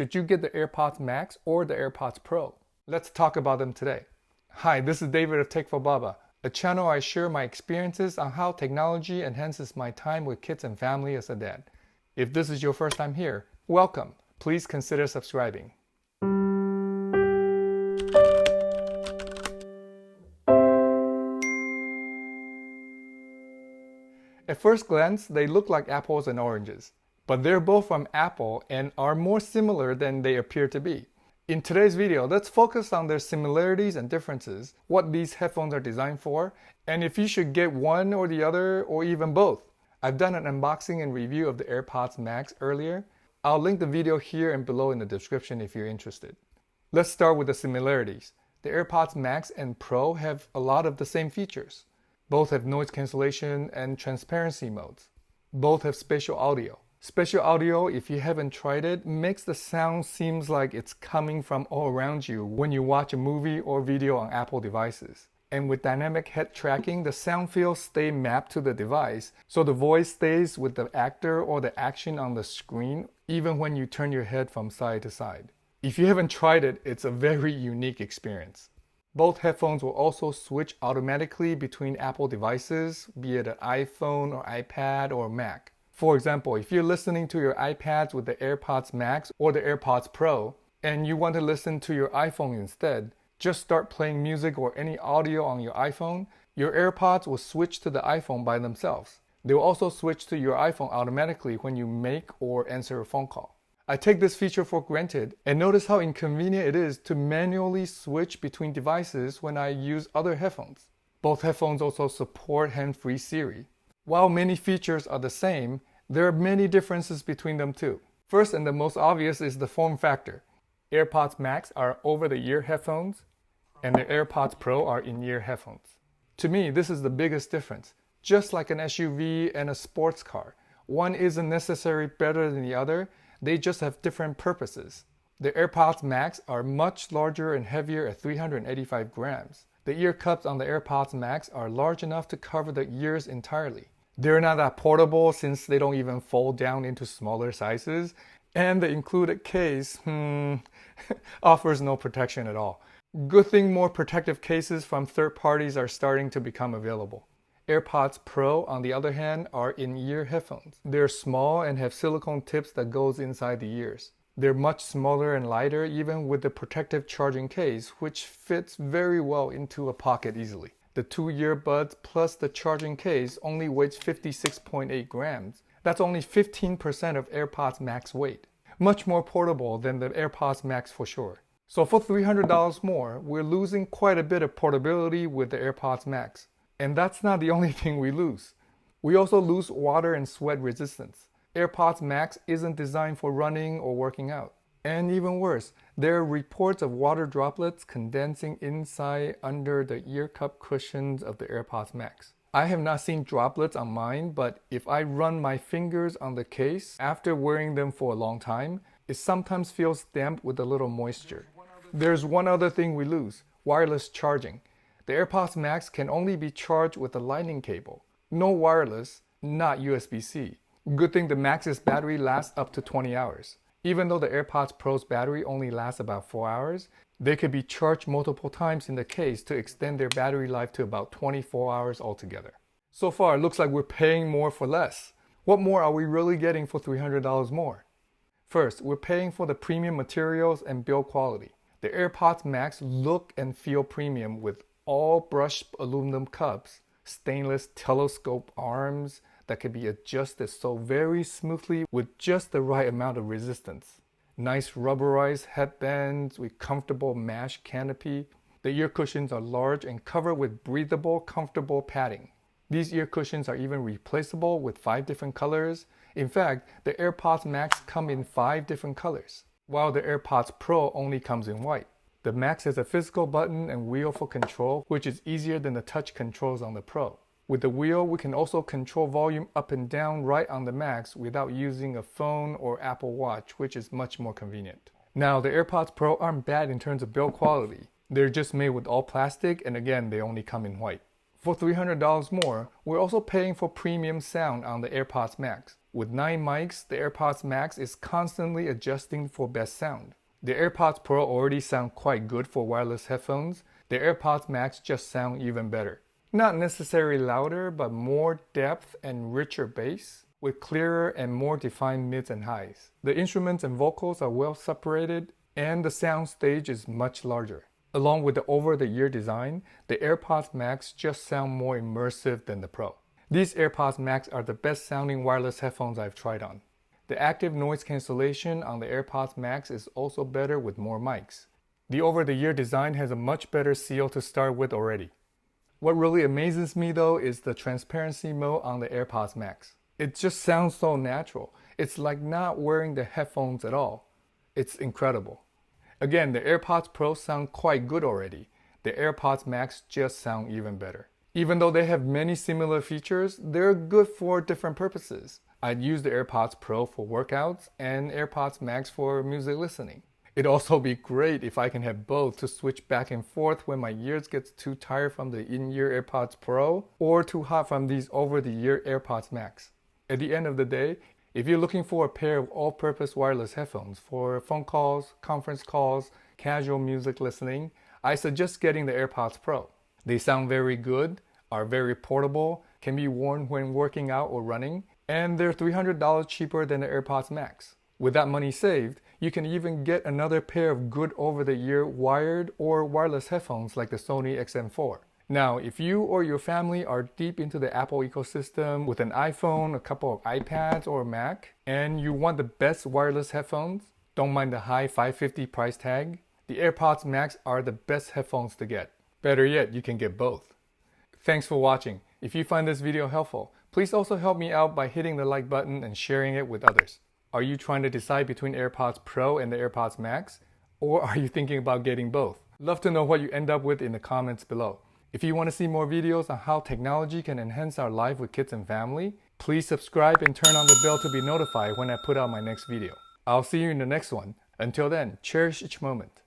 Should you get the AirPods Max or the AirPods Pro? Let's talk about them today. Hi, this is David of Tech for Baba, a channel I share my experiences on how technology enhances my time with kids and family as a dad. If this is your first time here, welcome. Please consider subscribing. At first glance, they look like apples and oranges, but they're both from Apple and are more similar than they appear to be. In today's video, let's focus on their similarities and differences, what these headphones are designed for, and if you should get one or the other or even both. I've done an unboxing and review of the AirPods Max earlier. I'll link the video here and below in the description if you're interested. Let's start with the similarities. The AirPods Max and Pro have a lot of the same features. Both have noise cancellation and transparency modes. Both have spatial audio. Spatial audio, if you haven't tried it, makes the sound seem like it's coming from all around you when you watch a movie or video on Apple devices. And with dynamic head tracking, the sound fields stay mapped to the device, so the voice stays with the actor or the action on the screen, even when you turn your head from side to side. If you haven't tried it, it's a very unique experience. Both headphones will also switch automatically between Apple devices, be it an iPhone or iPad or Mac. For example, if you're listening to your iPads with the AirPods Max or the AirPods Pro, and you want to listen to your iPhone instead, just start playing music or any audio on your iPhone, your AirPods will switch to the iPhone by themselves. They will also switch to your iPhone automatically when you make or answer a phone call. I take this feature for granted and notice how inconvenient it is to manually switch between devices when I use other headphones. Both headphones also support hands-free Siri. While many features are the same, there are many differences between them too. First and the most obvious is the form factor. AirPods Max are over-the-ear headphones, and the AirPods Pro are in-ear headphones. To me, this is the biggest difference. Just like an SUV and a sports car, one isn't necessarily better than the other. They just have different purposes. The AirPods Max are much larger and heavier at 385 grams. The ear cups on the AirPods Max are large enough to cover the ears entirely. They're not that portable since they don't even fold down into smaller sizes, and the included case, offers no protection at all. Good thing more protective cases from third parties are starting to become available. AirPods Pro, on the other hand, are in-ear headphones. They're small and have silicone tips that goes inside the ears. They're much smaller and lighter even with the protective charging case, which fits very well into a pocket easily. The two earbuds plus the charging case only weighs 56.8 grams. That's only 15% of AirPods Max weight. Much more portable than the AirPods Max for sure. So for $300 more, we're losing quite a bit of portability with the AirPods Max. And that's not the only thing we lose. We also lose water and sweat resistance. AirPods Max isn't designed for running or working out. And even worse, there are reports of water droplets condensing inside under the ear cup cushions of the AirPods Max. I have not seen droplets on mine, but if I run my fingers on the case after wearing them for a long time, it sometimes feels damp with a little moisture. There's one other thing we lose: wireless charging. The AirPods Max can only be charged with a lightning cable. No wireless, not USB-C. Good thing the Max's battery lasts up to 20 hours. Even though the AirPods Pro's battery only lasts about 4 hours, they could be charged multiple times in the case to extend their battery life to about 24 hours altogether. So far, it looks like we're paying more for less. What more are we really getting for $300 more? First, we're paying for the premium materials and build quality. The AirPods Max look and feel premium with all brushed aluminum cups, stainless telescope arms that can be adjusted so very smoothly with just the right amount of resistance. Nice rubberized headbands with comfortable mesh canopy. The ear cushions are large and covered with breathable, comfortable padding. These ear cushions are even replaceable with 5 different colors. In fact, the AirPods Max come in 5 different colors, while the AirPods Pro only comes in white. The Max has a physical button and wheel for control, which is easier than the touch controls on the Pro. With the wheel, we can also control volume up and down right on the Max without using a phone or Apple Watch, which is much more convenient. Now, the AirPods Pro aren't bad in terms of build quality. They're just made with all plastic, and again, they only come in white. For $300 more, we're also paying for premium sound on the AirPods Max. With 9 mics, the AirPods Max is constantly adjusting for best sound. The AirPods Pro already sound quite good for wireless headphones. The AirPods Max just sound even better. Not necessarily louder, but more depth and richer bass, with clearer and more defined mids and highs. The instruments and vocals are well separated, and the sound stage is much larger. Along with the over-the-ear design, the AirPods Max just sound more immersive than the Pro. These AirPods Max are the best sounding wireless headphones I've tried on. The active noise cancellation on the AirPods Max is also better with more mics. The over-the-ear design has a much better seal to start with already. What really amazes me though is the transparency mode on the AirPods Max. It just sounds so natural. It's like not wearing the headphones at all. It's incredible. Again, the AirPods Pro sound quite good already. The AirPods Max just sound even better. Even though they have many similar features, they're good for different purposes. I'd use the AirPods Pro for workouts and AirPods Max for music listening. It'd also be great if I can have both to switch back and forth when my ears get too tired from the in-ear AirPods Pro or too hot from these over-the-ear AirPods Max. At the end of the day, if you're looking for a pair of all-purpose wireless headphones for phone calls, conference calls, casual music listening, I suggest getting the AirPods Pro. They sound very good, are very portable, can be worn when working out or running, and they're $300 cheaper than the AirPods Max. With that money saved, you can even get another pair of good over-the-ear wired or wireless headphones like the Sony XM4. Now, if you or your family are deep into the Apple ecosystem with an iPhone, a couple of iPads, or a Mac, and you want the best wireless headphones, don't mind the high $550 price tag, the AirPods Max are the best headphones to get. Better yet, you can get both. Thanks for watching. If you find this video helpful, please also help me out by hitting the like button and sharing it with others. Are you trying to decide between AirPods Pro and the AirPods Max? Or are you thinking about getting both? Love to know what you end up with in the comments below. If you want to see more videos on how technology can enhance our life with kids and family, please subscribe and turn on the bell to be notified when I put out my next video. I'll see you in the next one. Until then, cherish each moment.